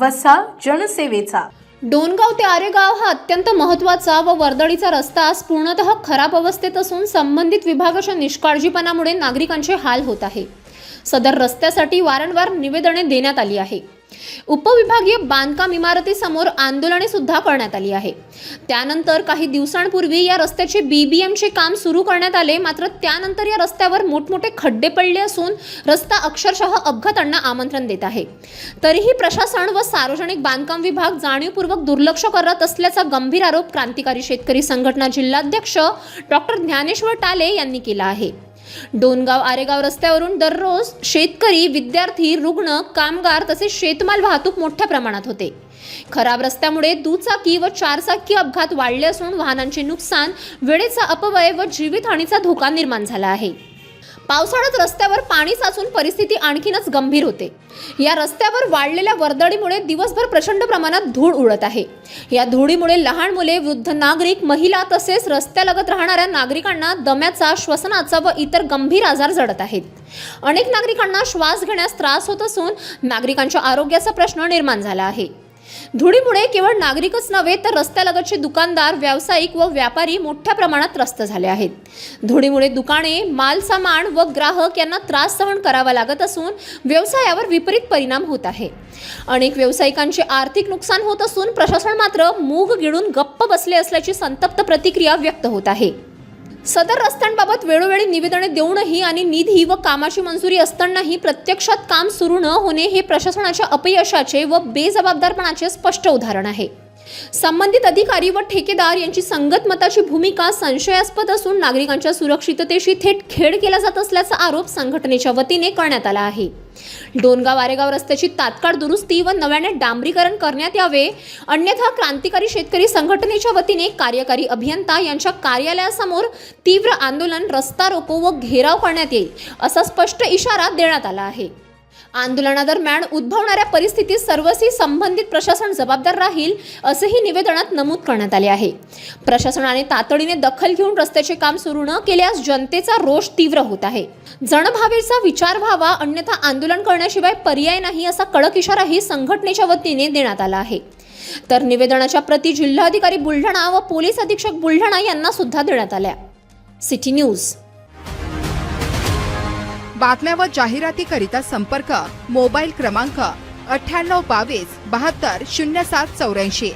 वसा जनसेवेचा। डोनगाव ते आरेगाव हा अत्यंत महत्त्वाचा व वर्दळीचा रस्ता आज पूर्णतः खराब अवस्थेत असून संबंधित विभागाच्या निष्काळजीपणामुळे नागरिकांचे हाल होत आहे। सदर रस्त्यासाठी वारंवार निवेदने देण्यात आली आहे। उपविभागीय बांधकाम इमारतीसमोर आंदोलने सुद्धा करण्यात आली आहे। त्यानंतर काही दिवसांपूर्वी या रस्त्याचे बीबीएमचे काम सुरू करण्यात आले, मात्र त्यानंतर या रस्त्यावर मोठमोठे खड्डे पडले असून रस्ता अक्षरशः अपघातांना आमंत्रण देत आहे। तरीही प्रशासन व सार्वजनिक बांधकाम विभाग जाणीवपूर्वक दुर्लक्ष करत असल्याचा गंभीर आरोप क्रांतिकारी शेतकरी संघटना जिल्हाध्यक्ष डॉक्टर ज्ञानेश्वर टाले यांनी केला आहे। डोनगाव आरेगाव रस्त्यावरून दररोज शेतकरी, विद्यार्थी, रुग्ण, कामगार तसेच शेतमाल वाहतूक मोठ्या प्रमाणात होते। खराब रस्त्यामुळे दुचाकी व चारचाकी अपघात वाढले असून वाहनांचे नुकसान, वेळेचा अपव्यय व जीवितहानीचा धोका निर्माण झाला आहे। पावसाळ्यात रस्त्यावर पाणी साचून परिस्थिती आणखीनच गंभीर होते। या रस्त्यावर वाढलेल्या वर्दळीमुळे दिवसभर प्रचंड प्रमाणात धूळ उडत आहे। या धुळीमुळे लहान मुले, वृद्ध नागरिक, महिला तसेच रस्त्यालगत राहणाऱ्या नागरिकांना दम्याचा, श्वसनाचा व इतर गंभीर आजार जडत आहेत। अनेक नागरिकांना श्वास घेण्यास त्रास होत असून नागरिकांच्या आरोग्याचा प्रश्न निर्माण झाला आहे। धुळीमुळे केवळ नागरिकच नव्हे तर रस्त्यालगतचे दुकानदार, व्यावसायिक व व्यापारी मोठ्या प्रमाणात त्रस्त झाले आहेत। धुळीमुळे दुकाने, मालसामान व ग्राहक यांना त्रास सहन करावा लागत असून व्यवसायावर विपरीत परिणाम होत आहे। अनेक व्यावसायिकांचे आर्थिक नुकसान होत असून प्रशासन मात्र मूग गिळून गप्प बसले असल्याची संतप्त प्रतिक्रिया व्यक्त होत आहे। सदर रस्त्यांबाबत वेळोवेळी निवेदने देऊनही आणि निधी व कामाची मंजुरी असतानाही प्रत्यक्षात काम सुरू न होणे हे प्रशासनाच्या अपयशाचे व बेजबाबदारपणाचे स्पष्ट उदाहरण आहे। संबंधित अधिकारी व ठेकेदार यांची संगतमताची भूमिका संशयास्पद असून नागरिकांच्या सुरक्षिततेशी थेट खेळ केला जात असल्याचा आरोप संघटनेच्या वतीने करण्यात आला आहे। डोनगाव आरेगाव रस्त्याची तात्काळ दुरुस्ती व नव्याने डांबरीकरण करण्यात यावे, अन्यथा क्रांतिकारी शेतकरी संघटनेच्या वतीने कार्यकारी अभियंता यांच्या कार्यालयासमोर तीव्र आंदोलन, रस्ता रोको व घेराव करण्यात येईल असा स्पष्ट इशारा देण्यात आला आहे। आंदोलनादरम्यान उद्भवणाऱ्या परिस्थितीत सर्वस्वी संबंधित प्रशासन जबाबदार राहील असेही निवेदनात नमूद करण्यात आले आहे। प्रशासनाने तातडीने दखल घेऊन रस्त्याचे काम सुरू न केल्यास जनतेचा रोष तीव्र होत आहे। जनभावेचा विचार व्हावा, अन्यथा आंदोलन करण्याशिवाय पर्याय नाही असा कडक इशाराही संघटनेच्या वतीने देण्यात आला आहे। तर निवेदनाच्या प्रती जिल्हाधिकारी बुलढाणा व पोलीस अधीक्षक बुलढाणा यांना सुद्धा देण्यात आल्या। City news. बातम्या व जाहिरातीकरिता संपर्क मोबाईल क्रमांक 9822 72 0784।